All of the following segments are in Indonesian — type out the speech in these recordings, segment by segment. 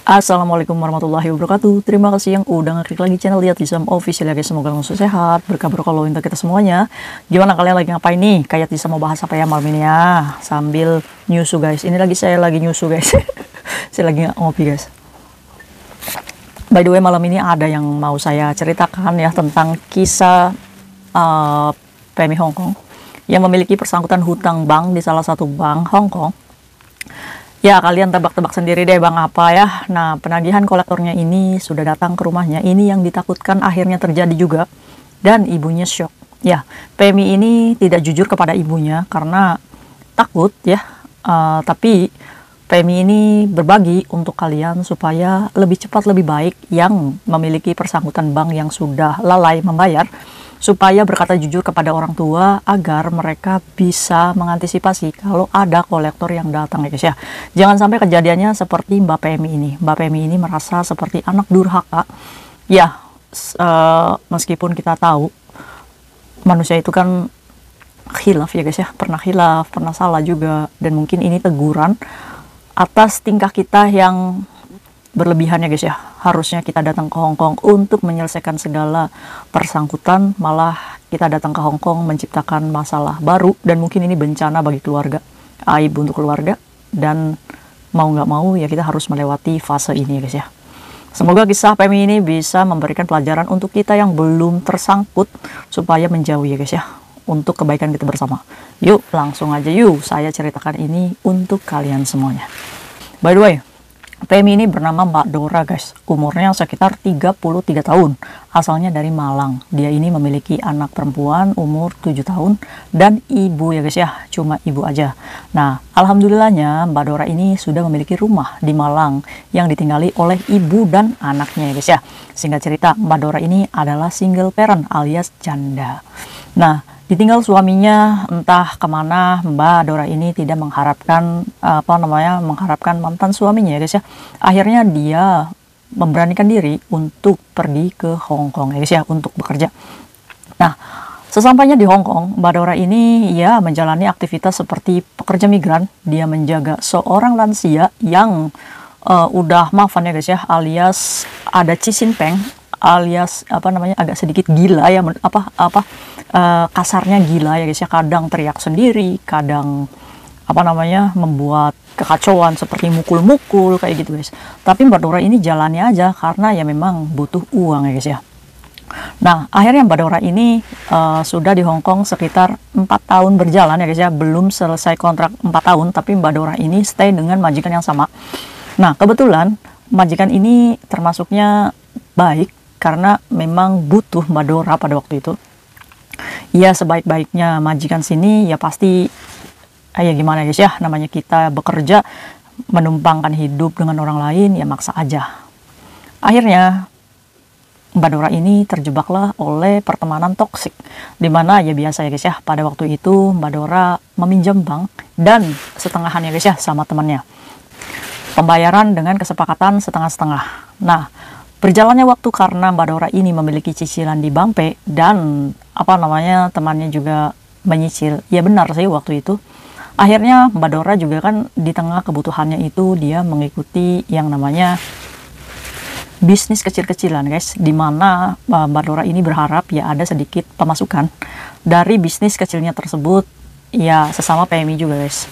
Assalamualaikum warahmatullahi wabarakatuh. Terima kasih yang udah ngeklik lagi channel Lihat Hisam Official ya guys. Semoga langsung sehat, berkah berkah untuk kita semuanya. Gimana kalian lagi ngapain nih? Kayak Hisam mau bahas apa ya malam ini ya? Sambil nyusu guys. Ini saya lagi nyusu guys. Saya lagi ngopi guys. By the way, malam ini ada yang mau saya ceritakan ya tentang kisah PMI Hong Kong yang memiliki bersangkutan hutang bank di salah satu bank Hong Kong. Ya, kalian tebak-tebak sendiri deh bang apa ya. Nah, penagihan kolektornya ini sudah datang ke rumahnya. Ini yang ditakutkan akhirnya terjadi juga. Dan ibunya syok. Ya, PMI ini tidak jujur kepada ibunya karena takut ya. Tapi PMI ini berbagi untuk kalian supaya lebih cepat lebih baik yang memiliki bersangkutan bank yang sudah lalai membayar, supaya berkata jujur kepada orang tua agar mereka bisa mengantisipasi kalau ada kolektor yang datang ya guys ya. Jangan sampai kejadiannya seperti Mbak PMI ini. Mbak PMI ini merasa seperti anak durhaka. Ya, meskipun kita tahu manusia itu kan khilaf ya guys ya. Pernah khilaf, pernah salah juga. Dan mungkin ini teguran atas tingkah kita yang berlebihan ya guys ya. Harusnya kita datang ke Hong Kong untuk menyelesaikan segala persangkutan, malah kita datang ke Hong Kong menciptakan masalah baru, dan mungkin ini bencana bagi keluarga, aib untuk keluarga, dan mau nggak mau ya kita harus melewati fase ini ya guys ya. Semoga kisah PMI ini bisa memberikan pelajaran untuk kita yang belum tersangkut supaya menjauh ya guys ya, untuk kebaikan kita bersama. Yuk langsung aja yuk saya ceritakan ini untuk kalian semuanya. By the way, PMI ini bernama Mbak Dora guys, umurnya sekitar 33 tahun, asalnya dari Malang. Dia ini memiliki anak perempuan umur 7 tahun dan ibu ya guys ya, cuma ibu aja. Nah, alhamdulillahnya Mbak Dora ini sudah memiliki rumah di Malang yang ditinggali oleh ibu dan anaknya ya guys ya. Singkat cerita, Mbak Dora ini adalah single parent alias janda. Nah, ditinggal suaminya entah kemana, Mbak Dora ini tidak mengharapkan mengharapkan mantan suaminya ya guys ya. Akhirnya dia memberanikan diri untuk pergi ke Hong Kong ya guys ya, untuk bekerja. Nah, sesampainya di Hong Kong, Mbak Dora ini ya menjalani aktivitas seperti pekerja migran. Dia menjaga seorang lansia yang udah maafan ya guys ya, alias ada cicimpeng, alias agak sedikit gila ya, kasarnya gila ya guys ya. Kadang teriak sendiri, kadang membuat kekacauan seperti mukul-mukul kayak gitu guys. Tapi Mbak Dora ini jalannya aja karena ya memang butuh uang ya guys ya. Nah, akhirnya Mbak Dora ini sudah di Hong Kong sekitar 4 tahun berjalan ya guys ya. Belum selesai kontrak 4 tahun, tapi Mbak Dora ini stay dengan majikan yang sama. Nah, kebetulan majikan ini termasuknya baik karena memang butuh Mbak Dora pada waktu itu. Ya, sebaik-baiknya majikan sini ya pasti ya gimana guys ya, namanya kita bekerja menumpangkan hidup dengan orang lain ya maksa aja. Akhirnya Mbak Dora ini terjebaklah oleh pertemanan toksik, dimana ya biasa ya guys ya, pada waktu itu Mbak Dora meminjam bank dan setengahan ya guys ya sama temannya. Pembayaran dengan kesepakatan setengah-setengah. Nah, berjalannya waktu karena Mbak Dora ini memiliki cicilan di Bank P dan temannya juga menyicil. Ya benar sih waktu itu. Akhirnya Mbak Dora juga kan di tengah kebutuhannya itu dia mengikuti yang namanya bisnis kecil-kecilan guys, dimana Mbak Dora ini berharap ya ada sedikit pemasukan dari bisnis kecilnya tersebut ya, sesama PMI juga guys.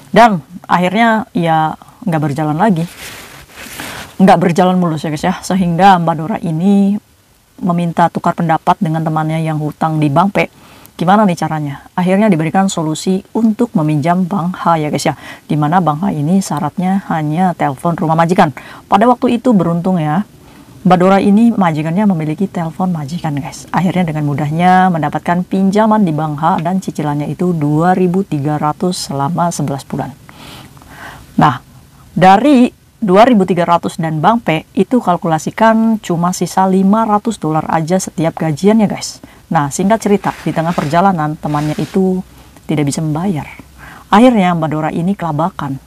Dan akhirnya ya nggak berjalan mulus ya guys ya, sehingga Mbak Dora ini meminta tukar pendapat dengan temannya yang hutang di Bank P. Gimana nih caranya? Akhirnya diberikan solusi untuk meminjam Bank H ya guys ya, dimana Bank H ini syaratnya hanya telepon rumah majikan. Pada waktu itu beruntung ya, Mbak Dora ini majikannya memiliki telepon majikan guys. Akhirnya dengan mudahnya mendapatkan pinjaman di Bank H dan cicilannya itu 2.300 selama 11 bulan. Nah, dari 2.300 dan Bank P itu kalkulasikan cuma sisa $500 aja setiap gajiannya guys. Nah, singkat cerita, di tengah perjalanan temannya itu tidak bisa membayar. Akhirnya Mbak Dora ini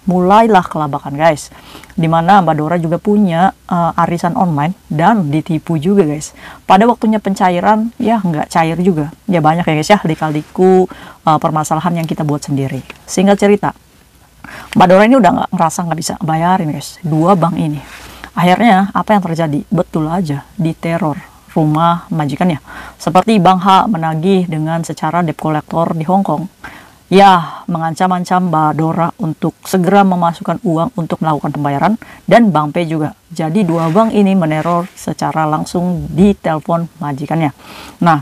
mulailah kelabakan guys. Dimana Mbak Dora juga punya arisan online dan ditipu juga guys. Pada waktunya pencairan ya nggak cair juga. Ya banyak ya guys ya, lika-liku permasalahan yang kita buat sendiri. Singkat cerita, Mbak Dora ini udah ngerasa nggak bisa bayarin guys, 2 bank ini. Akhirnya apa yang terjadi? Betul aja, diteror rumah majikannya. Seperti Bang H menagih dengan secara debt collector di Hong Kong. Ya, mengancam-ancam Mbak Dora untuk segera memasukkan uang untuk melakukan pembayaran, dan Bang P juga. Jadi dua bank ini meneror secara langsung di telepon majikannya. Nah,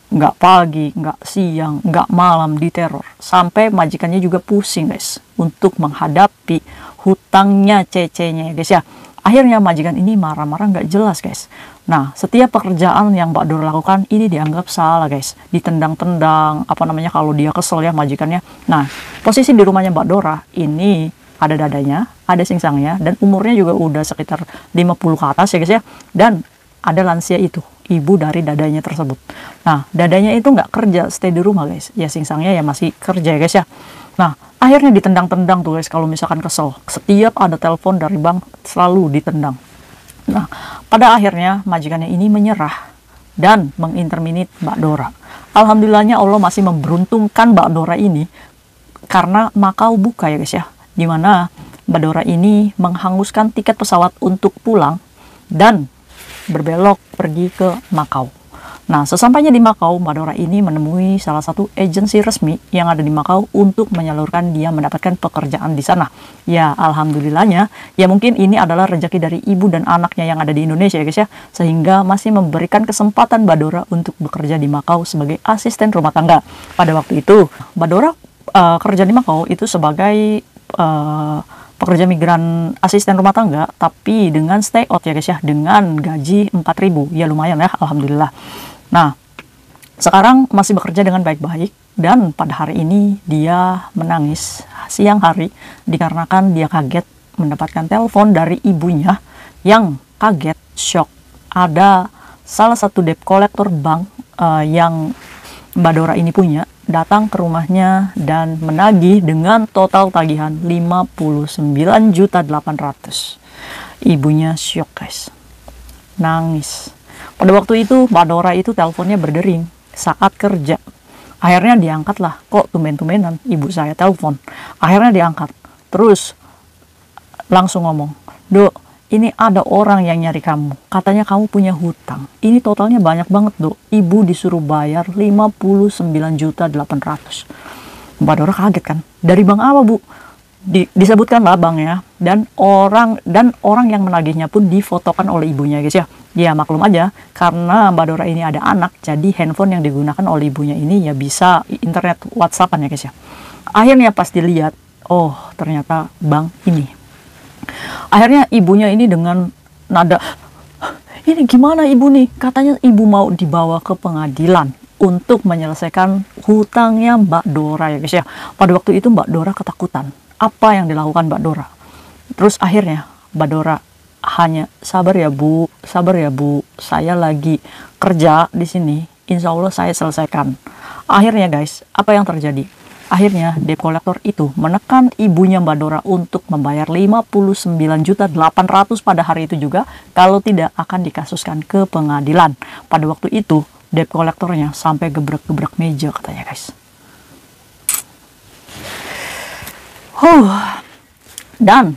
nggak pagi, nggak siang, nggak malam diteror. Sampai majikannya juga pusing guys untuk menghadapi hutangnya CC-nya ya guys ya. Akhirnya majikan ini marah-marah nggak jelas guys. Nah, setiap pekerjaan yang Mbak Dora lakukan ini dianggap salah guys. Ditendang-tendang, apa namanya, kalau dia kesel ya majikannya. Nah, posisi di rumahnya Mbak Dora ini ada dadanya, ada singsangnya, dan umurnya juga udah sekitar 50 ke atas ya guys ya. Dan ada lansia itu, ibu dari dadanya tersebut. Nah, dadanya itu nggak kerja, stay di rumah guys. Ya singsangnya ya masih kerja ya guys ya. Nah, akhirnya ditendang-tendang tuh guys kalau misalkan kesel. Setiap ada telepon dari bank selalu ditendang. Nah, pada akhirnya majikannya ini menyerah dan menginterminate Mbak Dora. Alhamdulillahnya Allah masih memberuntungkan Mbak Dora ini karena Makau buka ya guys ya. Dimana Mbak Dora ini menghanguskan tiket pesawat untuk pulang dan berbelok pergi ke Makau. Nah, sesampainya di Makau, Mbak Dora ini menemui salah satu agensi resmi yang ada di Makau untuk menyalurkan dia mendapatkan pekerjaan di sana. Ya, alhamdulillahnya, ya mungkin ini adalah rezeki dari ibu dan anaknya yang ada di Indonesia ya guys ya, sehingga masih memberikan kesempatan Mbak Dora untuk bekerja di Makau sebagai asisten rumah tangga. Pada waktu itu, Mbak Dora kerja di Makau itu sebagai pekerja migran asisten rumah tangga, tapi dengan stay out ya guys ya, dengan gaji 4.000, ya lumayan ya, alhamdulillah. Nah, sekarang masih bekerja dengan baik-baik, dan pada hari ini dia menangis siang hari dikarenakan dia kaget mendapatkan telepon dari ibunya yang kaget, shock. Ada salah satu debt collector bank yang Mbak Dora ini punya datang ke rumahnya dan menagih dengan total tagihan 59.800.000. Ibunya syok guys, nangis. Pada waktu itu Mbak Dora itu teleponnya berdering saat kerja. Akhirnya diangkatlah, kok tumben-tumbenan ibu saya telepon. Akhirnya diangkat, terus langsung ngomong, "Dok, ini ada orang yang nyari kamu, katanya kamu punya hutang. Ini totalnya banyak banget Dok, ibu disuruh bayar 59.800.000. Mbak Dora kaget kan, dari bank apa Bu? Disebutkan lah banknya, dan orang yang menagihnya pun difotokan oleh ibunya guys ya. Ya maklum aja, karena Mbak Dora ini ada anak, jadi handphone yang digunakan oleh ibunya ini ya bisa internet WhatsAppan ya guys ya. Akhirnya pas dilihat, oh ternyata bank ini. Akhirnya ibunya ini dengan nada, "Ini gimana ibu nih? Katanya ibu mau dibawa ke pengadilan untuk menyelesaikan hutangnya Mbak Dora ya guys ya." Pada waktu itu Mbak Dora ketakutan. Apa yang dilakukan Mbak Dora? Terus akhirnya Mbak Dora hanya, "Sabar ya Bu, sabar ya Bu. Saya lagi kerja di sini. Insya Allah saya selesaikan." Akhirnya guys, apa yang terjadi? Akhirnya debt collector itu menekan ibunya Mbak Dora untuk membayar 59.800.000 pada hari itu juga, kalau tidak akan dikasuskan ke pengadilan. Pada waktu itu debt collectornya sampai gebrak-gebrak meja katanya guys. Dan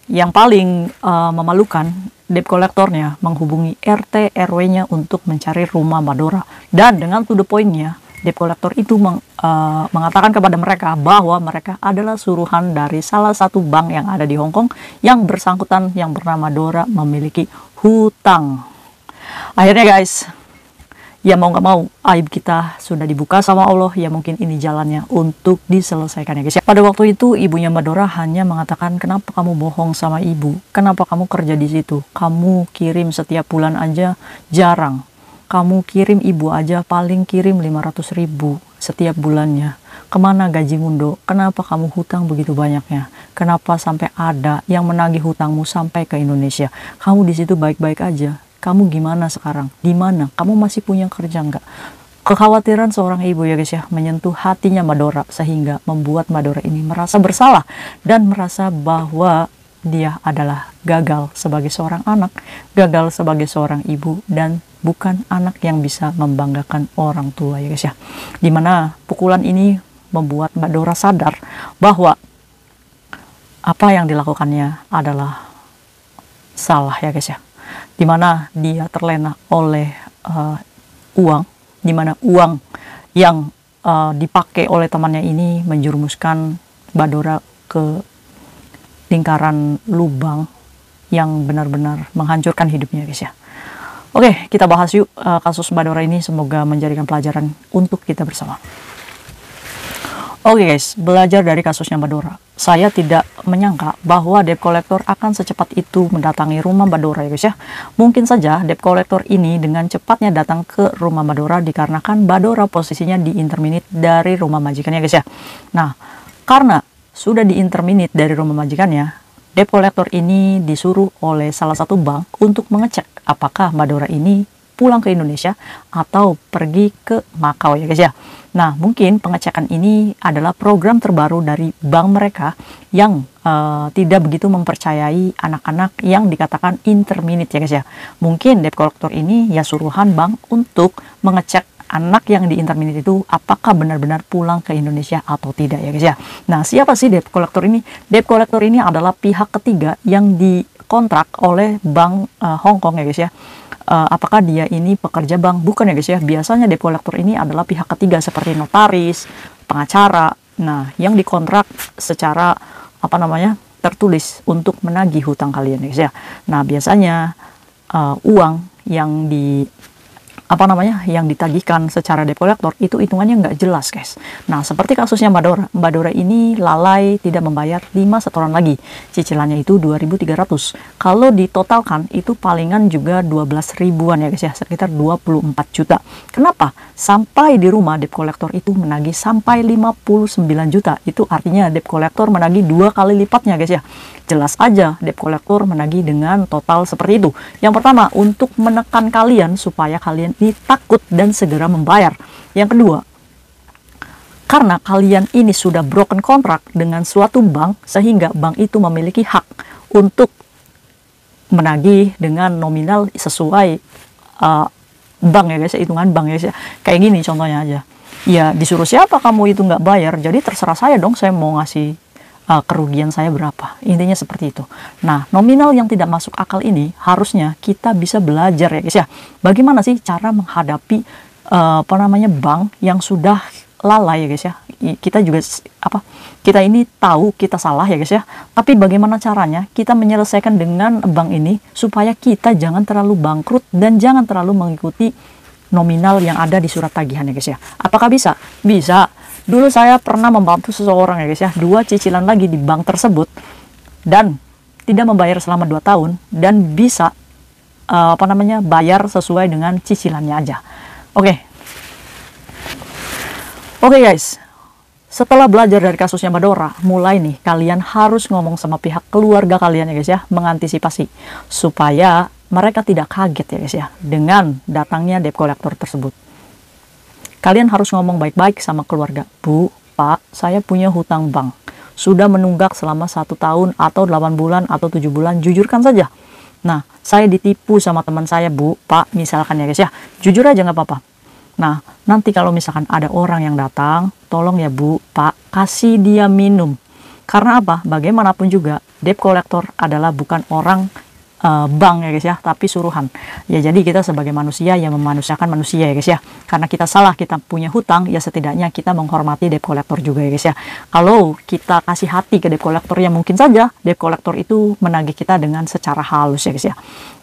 yang paling memalukan, debt collectornya menghubungi RT RW-nya untuk mencari rumah Mbak Dora, dan dengan to the point-nya debt collector itu mengatakan kepada mereka bahwa mereka adalah suruhan dari salah satu bank yang ada di Hong Kong yang bersangkutan yang bernama Dora memiliki hutang. Akhirnya guys, ya mau nggak mau aib kita sudah dibuka sama Allah, ya mungkin ini jalannya untuk diselesaikan ya guys ya. Pada waktu itu ibunya Mbak Dora hanya mengatakan, "Kenapa kamu bohong sama ibu? Kenapa kamu kerja di situ? Kamu kirim setiap bulan aja jarang. Kamu kirim ibu aja paling kirim 500.000 setiap bulannya. Kemana gaji Mundo? Kenapa kamu hutang begitu banyaknya? Kenapa sampai ada yang menagih hutangmu sampai ke Indonesia? Kamu di situ baik-baik aja. Kamu gimana sekarang? Di mana? Kamu masih punya kerja nggak?" Kekhawatiran seorang ibu ya guys ya menyentuh hatinya Mbak Dora, sehingga membuat Mbak Dora ini merasa bersalah dan merasa bahwa dia adalah gagal sebagai seorang anak, gagal sebagai seorang ibu, dan bukan anak yang bisa membanggakan orang tua ya guys ya. Dimana pukulan ini membuat Mbak Dora sadar bahwa apa yang dilakukannya adalah salah ya guys ya, dimana dia terlena oleh uang, dimana uang yang dipakai oleh temannya ini menjerumuskan Badora ke lingkaran lubang yang benar-benar menghancurkan hidupnya guys ya. Oke, kita bahas yuk kasus Badora ini, semoga menjadikan pelajaran untuk kita bersama. Oke guys, belajar dari kasusnya Badora. Saya tidak menyangka bahwa debt collector akan secepat itu mendatangi rumah Badora ya guys ya. Mungkin saja debt collector ini dengan cepatnya datang ke rumah Badora dikarenakan Badora posisinya di interminate dari rumah majikannya guys ya. Nah, karena sudah di interminate dari rumah majikannya, debt collector ini disuruh oleh salah satu bank untuk mengecek apakah Badora ini pulang ke Indonesia atau pergi ke Makau ya guys ya. Nah, mungkin pengecekan ini adalah program terbaru dari bank mereka yang tidak begitu mempercayai anak-anak yang dikatakan interminate ya guys ya. Mungkin debt collector ini ya suruhan bank untuk mengecek anak yang di interminate itu apakah benar-benar pulang ke Indonesia atau tidak ya guys ya. Nah, siapa sih debt collector ini? Debt collector ini adalah pihak ketiga yang dikontrak oleh bank Hong Kong ya guys ya. Apakah dia ini pekerja bank? Bukan ya guys ya. Biasanya debt collector ini adalah pihak ketiga seperti notaris, pengacara. Nah, yang dikontrak secara tertulis untuk menagih hutang kalian ya guys ya. Nah, biasanya uang yang yang ditagihkan secara debt collector itu hitungannya nggak jelas guys. Nah, seperti kasusnya Badora ini lalai tidak membayar 5 setoran lagi, cicilannya itu 2.300. Kalau ditotalkan itu palingan juga 12 ribuan ya guys ya, sekitar 24 juta. Kenapa? Sampai di rumah debt collector itu menagih sampai 59 juta. Itu artinya debt collector menagih 2 kali lipatnya guys ya. Jelas aja debt collector menagih dengan total seperti itu. Yang pertama, untuk menekan kalian supaya kalian ini takut dan segera membayar. Yang kedua, karena kalian ini sudah broken kontrak dengan suatu bank, sehingga bank itu memiliki hak untuk menagih dengan nominal sesuai bank ya guys, hitungan bank ya guys. Kayak gini contohnya aja. Ya, disuruh siapa kamu itu nggak bayar, jadi terserah saya dong, saya mau ngasih kerugian saya berapa. Intinya seperti itu. Nah, nominal yang tidak masuk akal ini harusnya kita bisa belajar ya guys ya. Bagaimana sih cara menghadapi bank yang sudah lalai ya guys ya. Kita juga kita ini tahu kita salah ya guys ya. Tapi bagaimana caranya kita menyelesaikan dengan bank ini supaya kita jangan terlalu bangkrut dan jangan terlalu mengikuti nominal yang ada di surat tagihan ya guys ya. Apakah bisa? Bisa. Dulu saya pernah membantu seseorang ya guys ya, 2 cicilan lagi di bank tersebut dan tidak membayar selama 2 tahun dan bisa bayar sesuai dengan cicilannya aja. Oke guys, setelah belajar dari kasusnya Badora, mulai nih kalian harus ngomong sama pihak keluarga kalian ya guys ya, mengantisipasi supaya mereka tidak kaget ya guys ya dengan datangnya debt collector tersebut. Kalian harus ngomong baik-baik sama keluarga. Bu, Pak, saya punya hutang bank. Sudah menunggak selama 1 tahun atau 8 bulan atau 7 bulan. Jujurkan saja. Nah, saya ditipu sama teman saya, Bu, Pak, misalkan ya guys ya. Jujur aja nggak apa-apa. Nah, nanti kalau misalkan ada orang yang datang, tolong ya Bu, Pak, kasih dia minum. Karena apa? Bagaimanapun juga, debt collector adalah bukan orang bank ya guys ya, tapi suruhan. Ya, jadi kita sebagai manusia yang memanusiakan manusia ya guys ya. Karena kita salah, kita punya hutang, ya setidaknya kita menghormati debt collector juga ya guys ya. Kalau kita kasih hati ke debt collector, ya mungkin saja debt collector itu menagih kita dengan secara halus ya guys ya.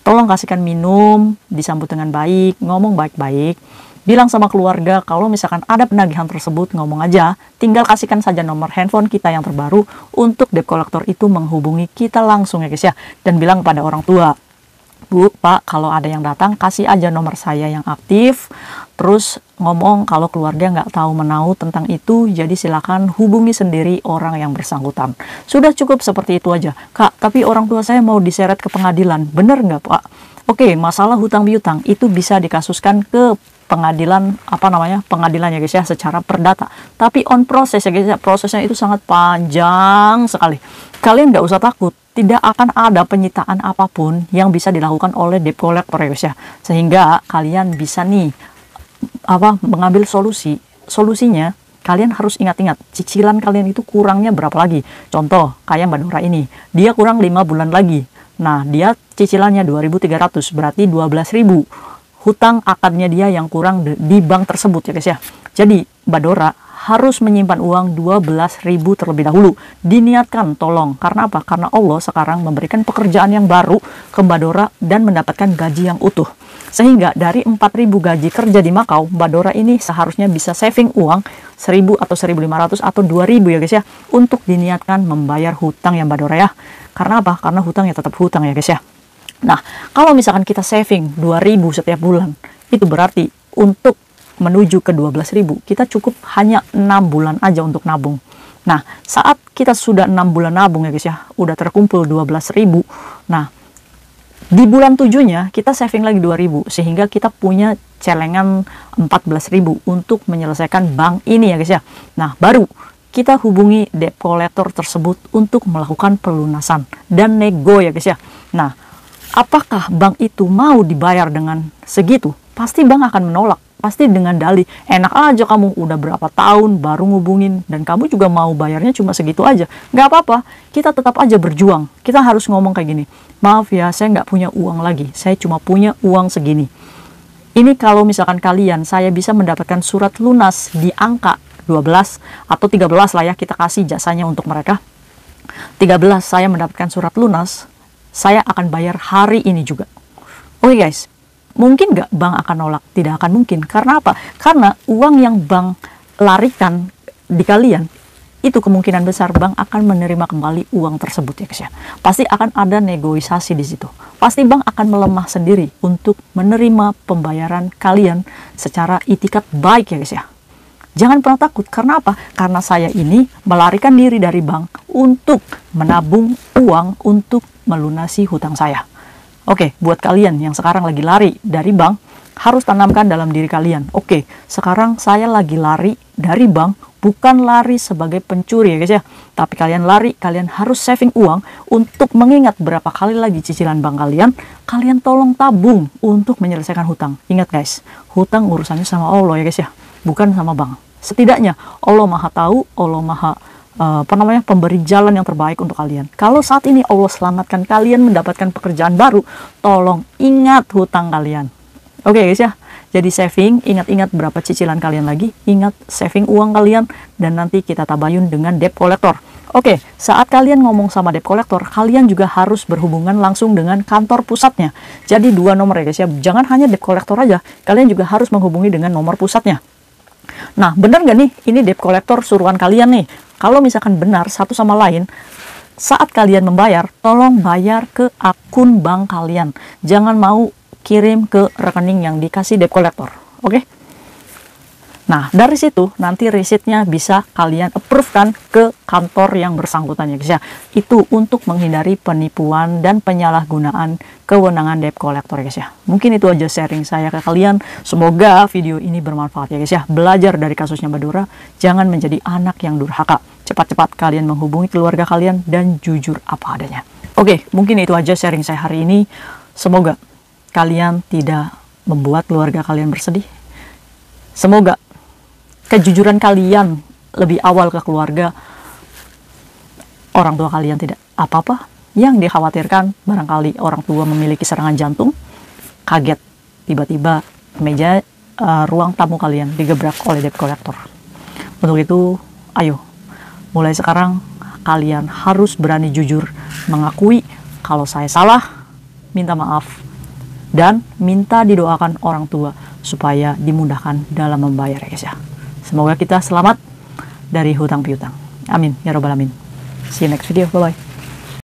Tolong kasihkan minum, disambut dengan baik, ngomong baik-baik. Bilang sama keluarga kalau misalkan ada penagihan tersebut, ngomong aja, tinggal kasihkan saja nomor handphone kita yang terbaru untuk debt collector itu menghubungi kita langsung ya guys ya. Dan bilang kepada orang tua, Bu, Pak, kalau ada yang datang kasih aja nomor saya yang aktif. Terus ngomong kalau keluarga nggak tahu menau tentang itu, jadi silakan hubungi sendiri orang yang bersangkutan. Sudah cukup seperti itu aja. Kak, tapi orang tua saya mau diseret ke pengadilan, bener nggak Pak? Oke, masalah hutang piutang itu bisa dikasuskan ke pengadilan pengadilan ya guys ya, secara perdata. Tapi on proses ya guys ya, prosesnya itu sangat panjang sekali. Kalian nggak usah takut, tidak akan ada penyitaan apapun yang bisa dilakukan oleh debt collector ya guys ya. Sehingga kalian bisa nih mengambil solusinya. Kalian harus ingat-ingat cicilan kalian itu kurangnya berapa lagi. Contoh kayak Badora ini, dia kurang 5 bulan lagi. Nah, dia cicilannya 2.300, berarti 12.000 hutang akadnya dia yang kurang di bank tersebut ya guys ya. Jadi Mbak Dora harus menyimpan uang 12.000 terlebih dahulu. Diniatkan, tolong. Karena apa? Karena Allah sekarang memberikan pekerjaan yang baru ke Mbak Dora dan mendapatkan gaji yang utuh. Sehingga dari 4.000 gaji kerja di Makau, Mbak Dora ini seharusnya bisa saving uang 1.000 atau 1.500 atau 2.000 ya guys ya, untuk diniatkan membayar hutang ya Mbak Dora ya. Karena apa? Karena hutang ya tetap hutang ya guys ya. Nah, kalau misalkan kita saving 2.000 setiap bulan, itu berarti untuk menuju ke 12.000, kita cukup hanya 6 bulan aja untuk nabung. Nah, saat kita sudah 6 bulan nabung ya guys ya, udah terkumpul 12.000. Nah, di bulan 7-nya kita saving lagi 2.000, sehingga kita punya celengan 14.000 untuk menyelesaikan bank ini ya guys ya. Nah, baru kita hubungi debt collector tersebut untuk melakukan pelunasan dan nego ya guys ya. Nah, apakah bank itu mau dibayar dengan segitu? Pasti bank akan menolak. Pasti dengan dalih, enak aja kamu udah berapa tahun baru ngubungin dan kamu juga mau bayarnya cuma segitu aja. Nggak apa-apa, kita tetap aja berjuang. Kita harus ngomong kayak gini, maaf ya saya nggak punya uang lagi, saya cuma punya uang segini. Ini kalau misalkan kalian, saya bisa mendapatkan surat lunas di angka 12 atau 13 lah ya, kita kasih jasanya untuk mereka. 13 saya mendapatkan surat lunas, saya akan bayar hari ini juga. Oke guys, mungkin nggak bank akan nolak? Tidak akan mungkin. Karena apa? Karena uang yang bank larikan di kalian, itu kemungkinan besar bank akan menerima kembali uang tersebut ya guys ya. Pasti akan ada negosiasi di situ. Pasti bank akan melemah sendiri untuk menerima pembayaran kalian secara itikat baik ya guys ya. Jangan pernah takut. Karena apa? Karena saya ini melarikan diri dari bank untuk menabung uang untuk melunasi hutang saya. Oke, buat kalian yang sekarang lagi lari dari bank, harus tanamkan dalam diri kalian. Oke, sekarang saya lagi lari dari bank, bukan lari sebagai pencuri ya guys ya. Tapi kalian lari, kalian harus saving uang untuk mengingat berapa kali lagi cicilan bank kalian. Kalian tolong tabung untuk menyelesaikan hutang. Ingat guys, hutang urusannya sama Allah ya guys ya, bukan sama bank. Setidaknya Allah Maha tahu, Allah Maha pemberi jalan yang terbaik untuk kalian. Kalau saat ini Allah selamatkan kalian mendapatkan pekerjaan baru, tolong ingat hutang kalian. Oke guys ya, jadi saving, ingat-ingat berapa cicilan kalian lagi, ingat saving uang kalian, dan nanti kita tabayun dengan debt collector. Oke, saat kalian ngomong sama debt collector, kalian juga harus berhubungan langsung dengan kantor pusatnya. Jadi 2 nomor ya guys ya, jangan hanya debt collector aja, kalian juga harus menghubungi dengan nomor pusatnya. Nah, benar nggak nih ini debt collector suruhan kalian nih? Kalau misalkan benar satu sama lain, saat kalian membayar, tolong bayar ke akun bank kalian. Jangan mau kirim ke rekening yang dikasih debt collector. Oke? Nah, dari situ nanti resitnya bisa kalian approve-kan ke kantor yang bersangkutan ya guys ya. Itu untuk menghindari penipuan dan penyalahgunaan kewenangan debt collector ya guys ya. Mungkin itu aja sharing saya ke kalian. Semoga video ini bermanfaat ya guys ya. Belajar dari kasusnya Mbak Dora, jangan menjadi anak yang durhaka. Cepat-cepat kalian menghubungi keluarga kalian dan jujur apa adanya. Oke, mungkin itu aja sharing saya hari ini. Semoga kalian tidak membuat keluarga kalian bersedih. Semoga kejujuran kalian lebih awal ke keluarga, orang tua kalian tidak apa-apa. Yang dikhawatirkan barangkali orang tua memiliki serangan jantung, kaget tiba-tiba meja ruang tamu kalian digebrak oleh debt collector. Untuk itu, ayo mulai sekarang kalian harus berani jujur mengakui kalau saya salah, minta maaf, dan minta didoakan orang tua supaya dimudahkan dalam membayar ya guys ya. Semoga kita selamat dari hutang piutang. Amin ya robbal alamin. See you next video. Bye bye.